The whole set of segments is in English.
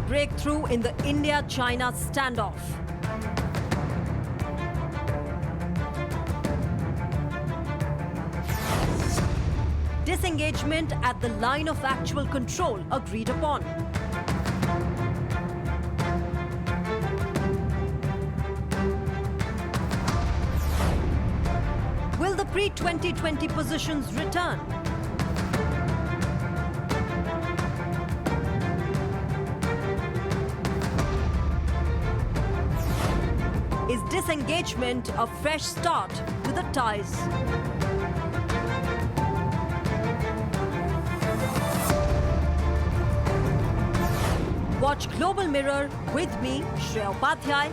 breakthrough in the India-China standoff. Disengagement at the line of actual control agreed upon. Will the pre-2020 positions return? Is disengagement a fresh start to the ties? Watch Global Mirror with me, Shreya Upadhyaya.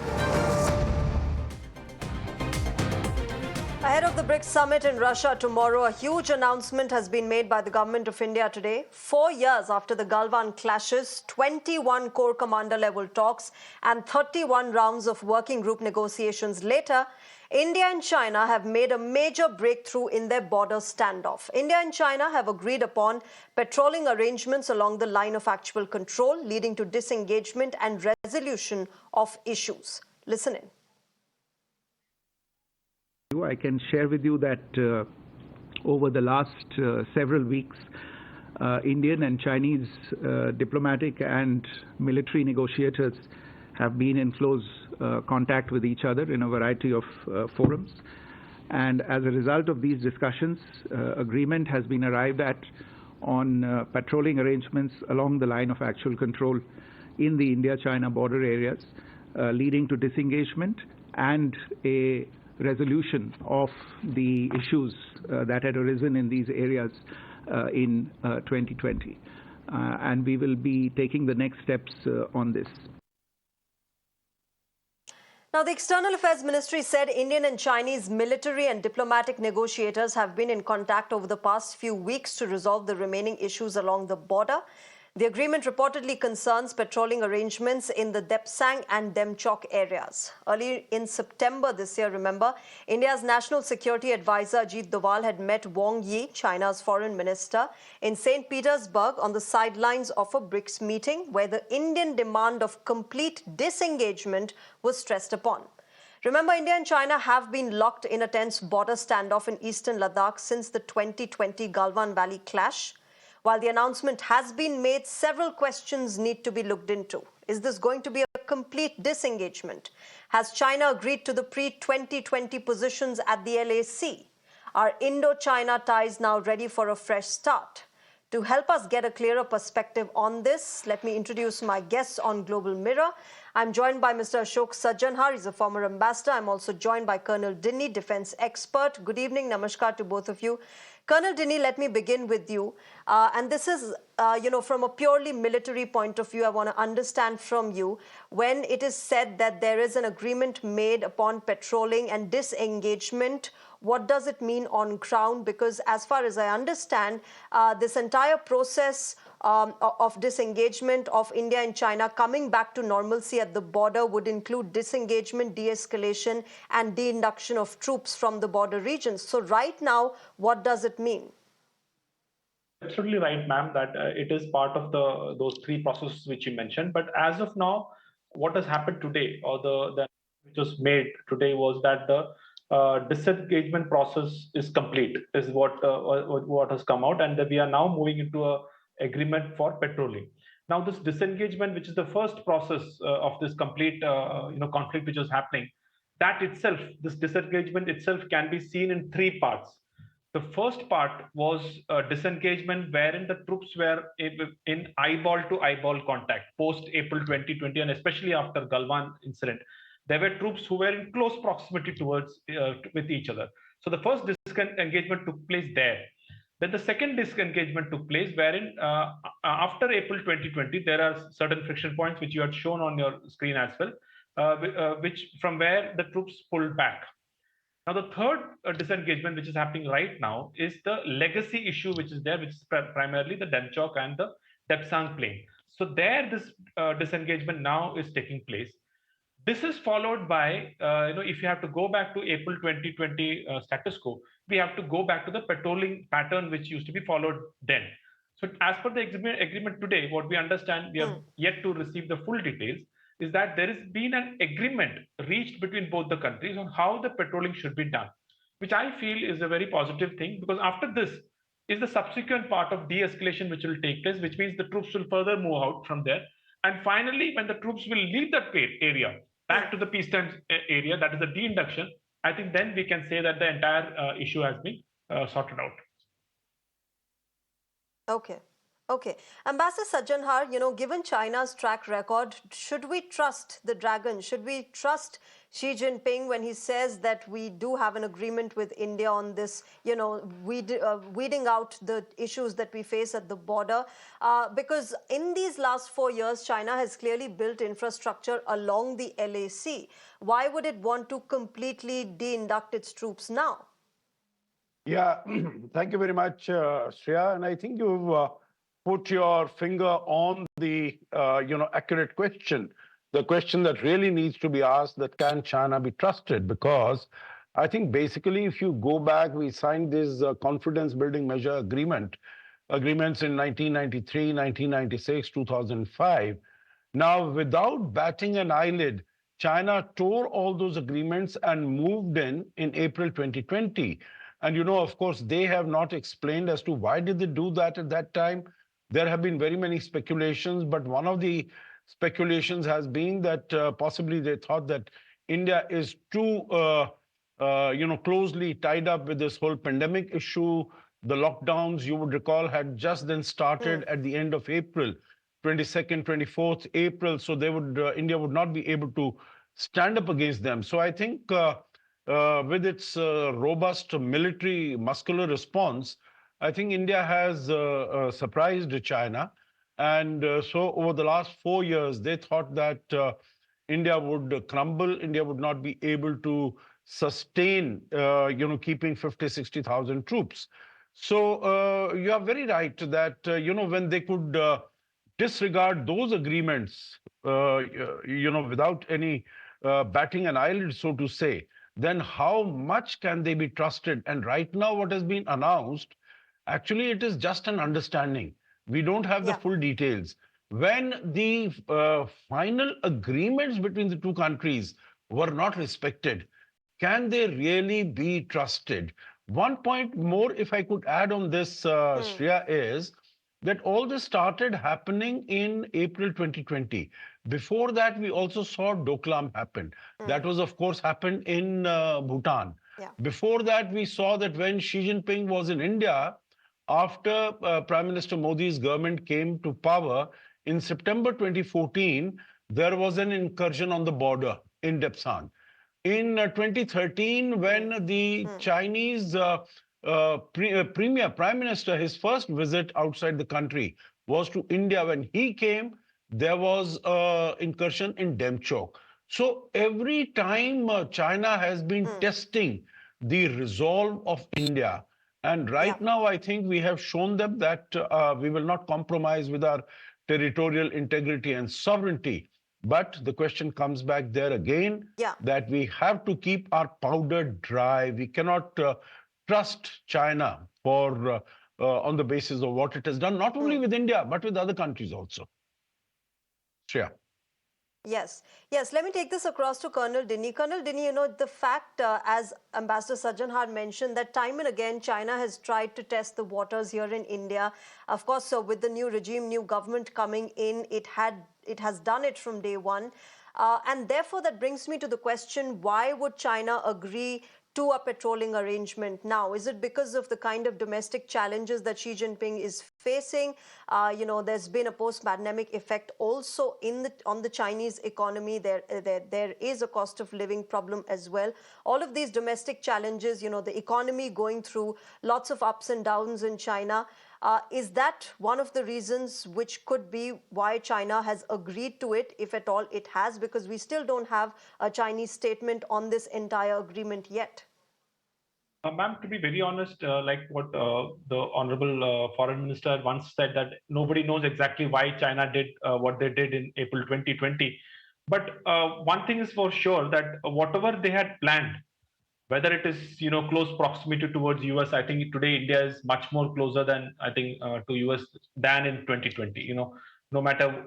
Ahead of the BRICS summit in Russia tomorrow, a huge announcement has been made by the government of India today. 4 years after the Galwan clashes, 21 core commander level talks and 31 rounds of working group negotiations later, India and China have made a major breakthrough in their border standoff. India and China have agreed upon patrolling arrangements along the line of actual control, leading to disengagement and resolution of issues. Listen in. I can share with you that over the last several weeks, Indian and Chinese diplomatic and military negotiators have been in close contact with each other in a variety of forums. And as a result of these discussions, agreement has been arrived at on patrolling arrangements along the line of actual control in the India-China border areas, leading to disengagement and a resolution of the issues that had arisen in these areas in 2020. And we will be taking the next steps on this. Now, the External Affairs Ministry said Indian and Chinese military and diplomatic negotiators have been in contact over the past few weeks to resolve the remaining issues along the border. The agreement reportedly concerns patrolling arrangements in the Depsang and Demchok areas. Early in September this year, remember, India's National Security Advisor Ajit Doval had met Wang Yi, China's foreign minister, in St. Petersburg on the sidelines of a BRICS meeting where the Indian demand of complete disengagement was stressed upon. Remember, India and China have been locked in a tense border standoff in eastern Ladakh since the 2020 Galwan Valley clash. While the announcement has been made, several questions need to be looked into. Is this going to be a complete disengagement? Has China agreed to the pre-2020 positions at the LAC? Are Indo-China ties now ready for a fresh start? To help us get a clearer perspective on this, let me introduce my guests on Global Mirror. I'm joined by Mr. Ashok Sanjjhar. He's a former ambassador. I'm also joined by Colonel Dinny, defense expert. Good evening. Namaskar to both of you. Colonel Dinny, let me begin with you. And this is, from a purely military point of view, I want to understand from you, when it is said that there is an agreement made upon patrolling and disengagement, what does it mean on ground? Because as far as I understand, this entire process of disengagement of India and China coming back to normalcy at the border would include disengagement, de-escalation and de-induction of troops from the border regions. So right now, what does it mean? Absolutely right, ma'am, that it is part of those three processes which you mentioned. But as of now, what has happened today, or the which was made today, was that the disengagement process is complete, is what has come out, and that we are now moving into a agreement for patrolling. Now, this disengagement, which is the first process of this complete conflict which is happening, that itself, this disengagement itself, can be seen in three parts. The first part was disengagement wherein the troops were in eyeball to eyeball contact post April 2020, and especially after Galwan incident. There were troops who were in close proximity towards with each other. So the first disengagement took place there. Then the second disengagement took place wherein after April 2020, there are certain friction points which you had shown on your screen as well, which from where the troops pulled back. Now, the third disengagement which is happening right now is the legacy issue which is there, which is primarily the Demchok and the Depsang plain. So there, this disengagement now is taking place. This is followed by, if you have to go back to April 2020 status quo, we have to go back to the patrolling pattern which used to be followed then. So as per the agreement today, what we understand, we have yet to receive the full details, is that there has been an agreement reached between both the countries on how the patrolling should be done, which I feel is a very positive thing, because after this is the subsequent part of de-escalation which will take place, which means the troops will further move out from there. And finally, when the troops will leave that area back to the peacetime area, that is the de-induction, I think then we can say that the entire issue has been sorted out. Okay. Okay. Ambassador Sajjanhar, given China's track record, should we trust the dragon? Should we trust Xi Jinping when he says that we do have an agreement with India on this, weeding out the issues that we face at the border? Because in these last 4 years, China has clearly built infrastructure along the LAC. Why would it want to completely de-induct its troops now? Yeah, thank you very much, Shreya. And I think you've put your finger on the accurate question, the question that really needs to be asked: that can China be trusted? Because I think basically, if you go back, we signed this confidence building measure agreements in 1993, 1996, 2005. Now, without batting an eyelid, China tore all those agreements and moved in April 2020. And of course, they have not explained as to why did they do that at that time. There have been very many speculations, but one of the speculations has been that possibly they thought that India is too closely tied up with this whole pandemic issue. The lockdowns, you would recall, had just then started at the end of April, 22nd, 24th April. So India would not be able to stand up against them. So I think with its robust military muscular response, I think India has surprised China. And so over the last 4 years, they thought that India would crumble. India would not be able to sustain, keeping 50, 60,000 troops. So you are very right that, when they could disregard those agreements, without any batting an eyelid, so to say, then how much can they be trusted? And right now, what has been announced, actually, it is just an understanding. We don't have the full details. When the final agreements between the two countries were not respected, can they really be trusted? One point more, if I could add on this, Shreya, is that all this started happening in April 2020. Before that, we also saw Doklam happen. That was, of course, happened in Bhutan. Yeah. Before that, we saw that when Xi Jinping was in India, after Prime Minister Modi's government came to power, in September 2014, there was an incursion on the border in Depsan. In 2013, when the Chinese Premier, Prime Minister, his first visit outside the country was to India. When he came, there was incursion in Demchok. So every time China has been testing the resolve of India. And right now, I think we have shown them that we will not compromise with our territorial integrity and sovereignty. But the question comes back there again, that we have to keep our powder dry. We cannot trust China for on the basis of what it has done, not only with India, but with other countries also. Shreya. Yes. Yes. Let me take this across to Colonel Dinny. Colonel Dinny, the fact, as Ambassador Sajjanhar mentioned, that time and again, China has tried to test the waters here in India. Of course, so with the new regime, new government coming in, it has done it from day one. And therefore, that brings me to the question, why would China agree to a patrolling arrangement now? Is it because of the kind of domestic challenges that Xi Jinping is facing? There's been a post-pandemic effect also on the Chinese economy. There is a cost of living problem as well. All of these domestic challenges, the economy going through lots of ups and downs in China. Is that one of the reasons which could be why China has agreed to it, if at all it has? Because we still don't have a Chinese statement on this entire agreement yet. Ma'am, to be very honest, like what the Honorable Foreign Minister once said, that nobody knows exactly why China did what they did in April 2020. But one thing is for sure, that whatever they had planned, whether it is close proximity towards US. I think today India is much more closer than I think to US than in 2020. No matter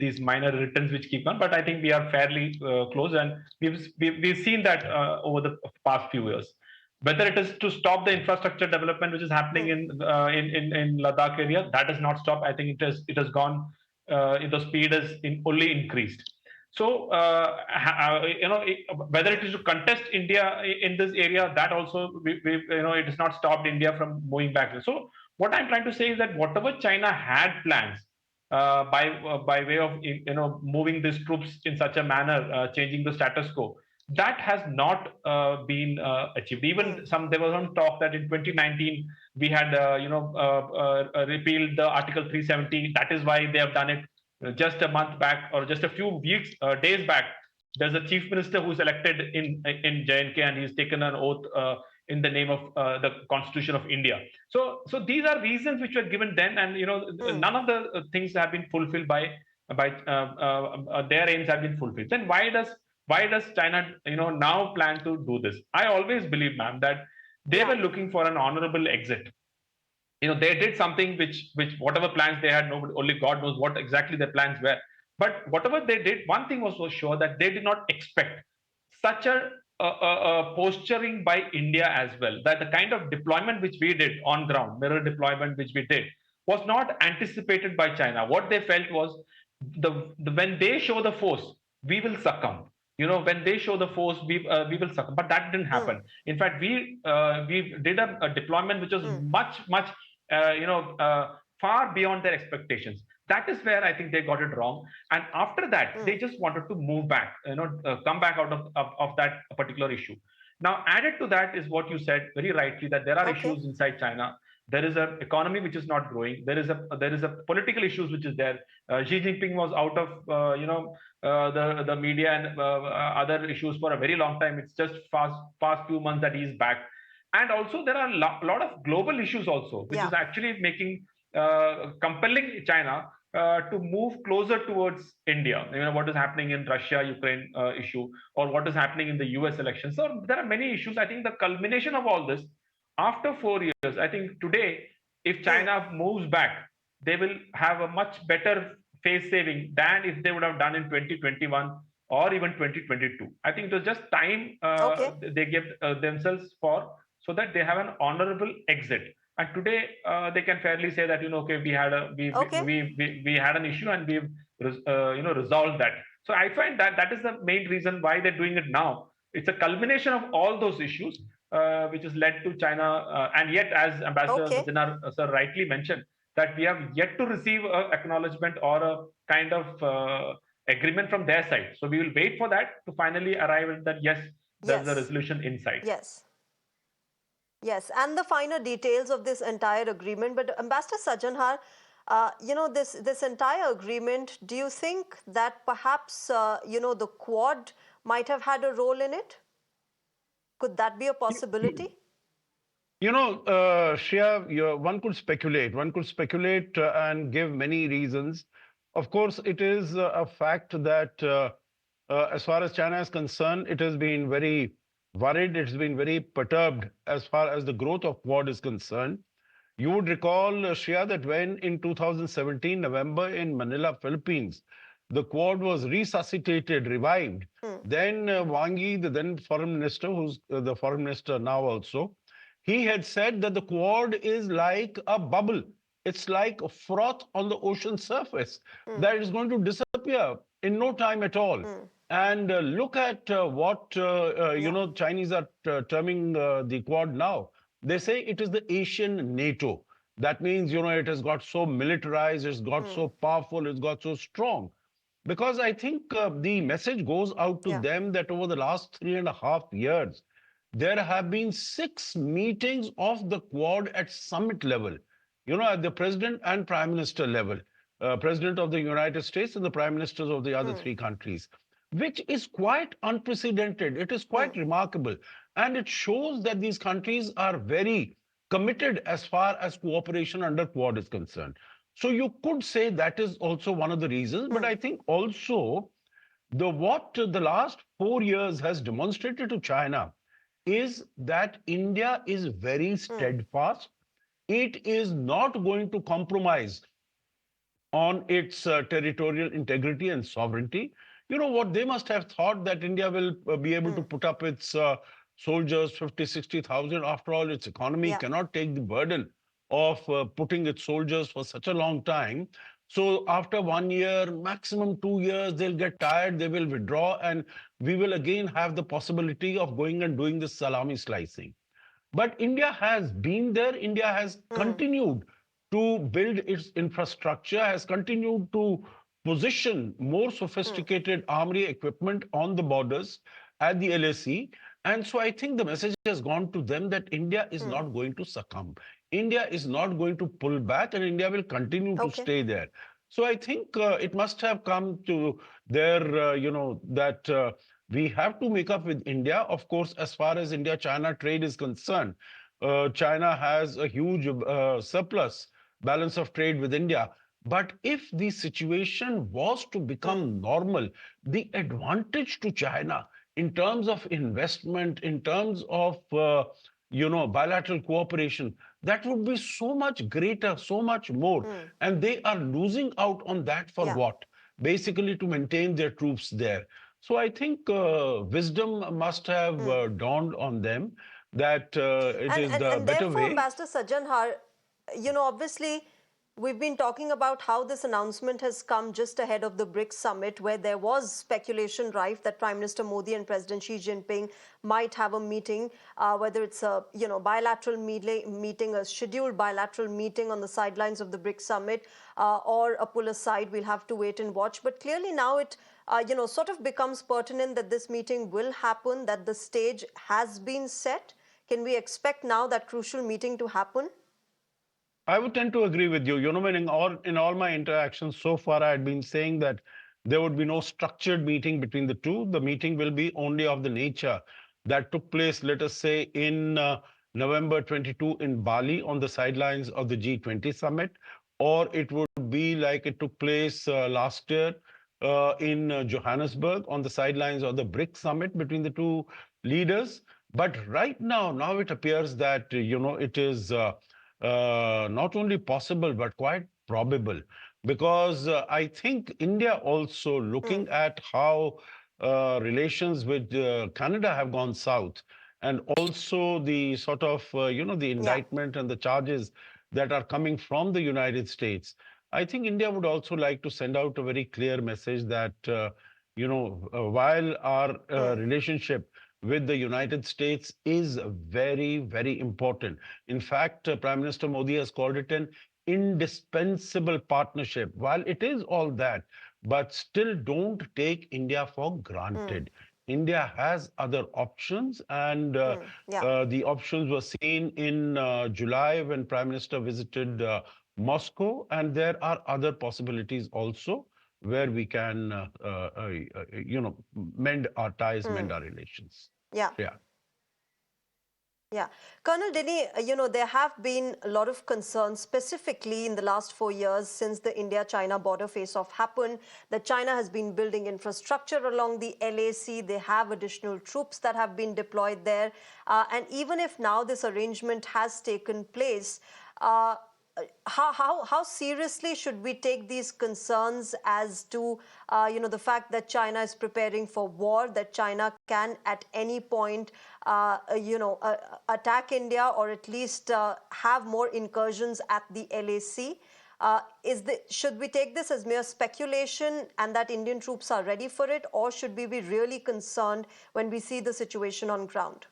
these minor returns which keep on, but I think we are fairly close, and we've seen that over the past few years. Whether it is to stop the infrastructure development which is happening in Ladakh area, that has not stopped. I think it has gone, the speed has only increased. So, whether it is to contest India in this area, that also it has not stopped India from moving back. So, what I'm trying to say is that whatever China had plans by way of moving these troops in such a manner, changing the status quo, that has not been achieved. Even there was some talk that in 2019 we had repealed the Article 370. That is why they have done it. Just a month back, or just a few weeks, days back, there's a chief minister who's elected in JNK, and he's taken an oath in the name of the Constitution of India. So these are reasons which were given then, and none of the things have been fulfilled by their aims have been fulfilled. Then why does China now plan to do this? I always believe, ma'am, that they were looking for an honorable exit. They did something which whatever plans they had, nobody, only God knows what exactly their plans were. But whatever they did, one thing was for sure, that they did not expect such a posturing by India as well. That the kind of deployment which we did on ground, mirror deployment which we did, was not anticipated by China. What they felt was when they show the force, we will succumb. When they show the force, we will succumb. But that didn't happen. In fact, we did a deployment which was much far beyond their expectations. That is where I think they got it wrong. And after that, they just wanted to move back, come back out of that particular issue. Now, added to that is what you said very rightly, that there are issues inside China. There is an economy which is not growing. There is a political issues which is there. Xi Jinping was out of the media and other issues for a very long time. It's just past few months that he's back. And also there are a lot of global issues also, which is actually making compelling China to move closer towards India. What is happening in Russia-Ukraine issue, or what is happening in the US election. So there are many issues. I think the culmination of all this, after 4 years, I think today, if China moves back, they will have a much better face saving than if they would have done in 2021 or even 2022. I think it was just time they gave themselves for, so that they have an honorable exit. And today they can fairly say that okay, we had an issue, and we've resolved that. So I find that is the main reason why they're doing it now. It's a culmination of all those issues which has led to China, and yet, as Ambassador Sanjjhar sir rightly mentioned, that we have yet to receive an acknowledgement or a kind of agreement from their side. So we will wait for that to finally arrive at that, yes, there's a resolution in sight. Yes, and the finer details of this entire agreement. But Ambassador Sanjjhar, this entire agreement, do you think that perhaps, the Quad might have had a role in it? Could that be a possibility? Shreya, one could speculate. One could speculate and give many reasons. Of course, it is a fact that as far as China is concerned, it has been very worried. It's been very perturbed as far as the growth of Quad is concerned. You would recall, Shreya, that when in 2017, November, in Manila, Philippines, the Quad was resuscitated, revived. Then Wang Yi, the then foreign minister, who's the foreign minister now also, he had said that the Quad is like a bubble. It's like a froth on the ocean surface that is going to disappear in no time at all. And look at what Chinese are terming the Quad now. They say it is the Asian NATO. That means, it has got so militarized, it's got so powerful, it's got so strong. Because I think the message goes out to them that over the last 3.5 years, there have been 6 meetings of the Quad at summit level, at the president and prime minister level, president of the United States and the prime ministers of the other 3 countries, which is quite unprecedented. It is quite remarkable. And it shows that these countries are very committed as far as cooperation under Quad is concerned. So you could say that is also one of the reasons. But I think also what the last 4 years has demonstrated to China is that India is very steadfast. It is not going to compromise on its territorial integrity and sovereignty. You know what? They must have thought that India will be able to put up its soldiers, 50, 60,000. After all, its economy Yeah. cannot take the burden of putting its soldiers for such a long time. So after 1 year, maximum 2 years, they'll get tired, they will withdraw, and we will again have the possibility of going and doing this salami slicing. But India has been there. India has continued to build its infrastructure, has continued to position more sophisticated armory equipment on the borders at the LAC. And so I think the message has gone to them that India is not going to succumb. India is not going to pull back, and India will continue to Okay. stay there. So I think it must have come to their, that we have to make up with India. Of course, as far as India-China trade is concerned, China has a huge surplus balance of trade with India. But if the situation was to become normal, the advantage to China in terms of investment, in terms of bilateral cooperation, that would be so much greater, so much more. And they are losing out on that for Yeah. what? Basically to maintain their troops there. So I think wisdom must have dawned on them that it is the And better therefore, way. Ambassador Sajjanhar, obviously, we've been talking about how this announcement has come just ahead of the BRICS summit, where there was speculation rife that Prime Minister Modi and President Xi Jinping might have a meeting, whether it's a bilateral meeting, a scheduled bilateral meeting on the sidelines of the BRICS summit, or a pull aside. We'll have to wait and watch. But clearly now it sort of becomes pertinent that this meeting will happen, that the stage has been set. Can we expect now that crucial meeting to happen? I would tend to agree with you. You know, in all my interactions so far, I had been saying that there would be no structured meeting between the two. The meeting will be only of the nature that took place, let us say, in November 22 in Bali on the sidelines of the G20 summit, or it would be like it took place last year in Johannesburg on the sidelines of the BRICS summit between the two leaders. But right now it appears that, it is not only possible, but quite probable. Because I think India also looking at how relations with Canada have gone south, and also the sort of, the Yeah. indictment and the charges that are coming from the United States. I think India would also like to send out a very clear message that, while our relationship with the United States is very, very important. In fact, Prime Minister Modi has called it an indispensable partnership. While it is all that, but still don't take India for granted. India has other options, and Yeah. the options were seen in July when Prime Minister visited Moscow, and there are other possibilities also where we can, mend our ties, mend our relations. Yeah. Yeah. Yeah. Colonel Dinny, there have been a lot of concerns, specifically in the last 4 years since the India-China border face-off happened, that China has been building infrastructure along the LAC. They have additional troops that have been deployed there. And even if now this arrangement has taken place, how seriously should we take these concerns as to the fact that China is preparing for war, that China can at any point attack India, or at least have more incursions at the LAC? Should we take this as mere speculation and that Indian troops are ready for it, or should we be really concerned when we see the situation on ground?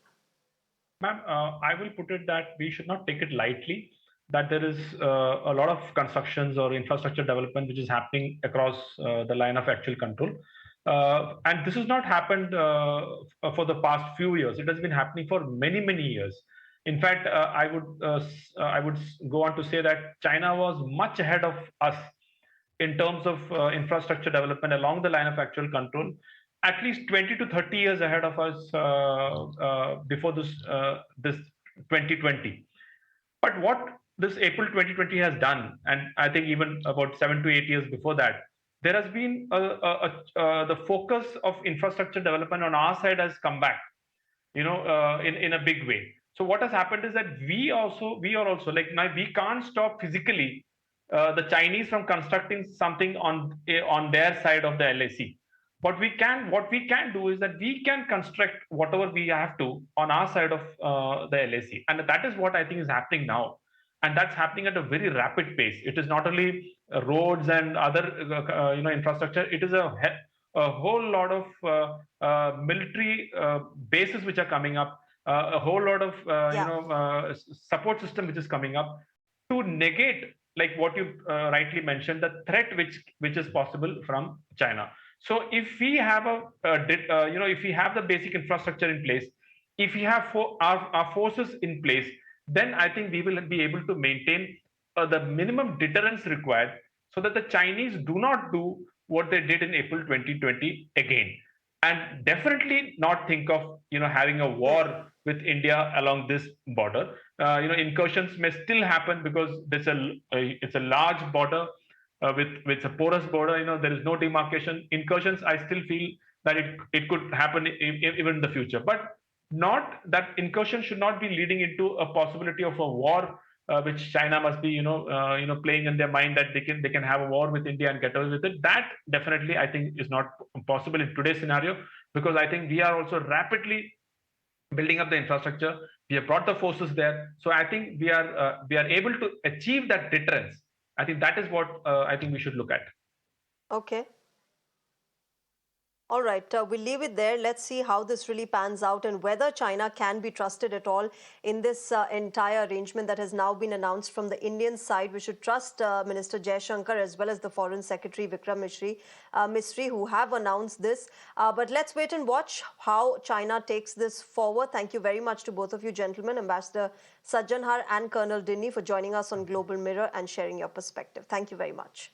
Ma'am, I will put it that we should not take it lightly, that there is a lot of constructions or infrastructure development which is happening across the line of actual control. And this has not happened for the past few years. It has been happening for many, many years. In fact, I would go on to say that China was much ahead of us in terms of infrastructure development along the line of actual control, at least 20 to 30 years ahead of us before this 2020. But what this April 2020 has done, and I think even about 7 to 8 years before that, there has been the focus of infrastructure development on our side has come back. in a big way. So what has happened is that we are also like now we can't stop physically the Chinese from constructing something on their side of the LAC. What we can do is that we can construct whatever we have to on our side of the LAC, and that is what I think is happening now, and that's happening at a very rapid pace. It is not only roads and other infrastructure. It is a whole lot of military bases which are coming up, a whole lot of Yeah. support system which is coming up to negate, like what you rightly mentioned, the threat which is possible from China. So if we have if we have the basic infrastructure in place, if we have our forces in place, then I think we will be able to maintain the minimum deterrence required, so that the Chinese do not do what they did in April 2020 again, and definitely not think of having a war with India along this border. Incursions may still happen because it's a large border with a porous border. There is no demarcation. Incursions, I still feel that it could happen even in the future, but not that incursion should not be leading into a possibility of a war, which China must be playing in their mind that they can have a war with India and get away with it. That definitely I think is not possible in today's scenario, because I think we are also rapidly building up the infrastructure. We have brought the forces there, so I think we are able to achieve that deterrence. I think that is what I think we should look at. Okay. All right, we'll leave it there. Let's see how this really pans out and whether China can be trusted at all in this entire arrangement that has now been announced from the Indian side. We should trust Minister Jaishankar as well as the Foreign Secretary Vikram Misri, who have announced this. But let's wait and watch how China takes this forward. Thank you very much to both of you gentlemen, Ambassador Sanjjhar and Colonel Dinny, for joining us on Global Mirror and sharing your perspective. Thank you very much.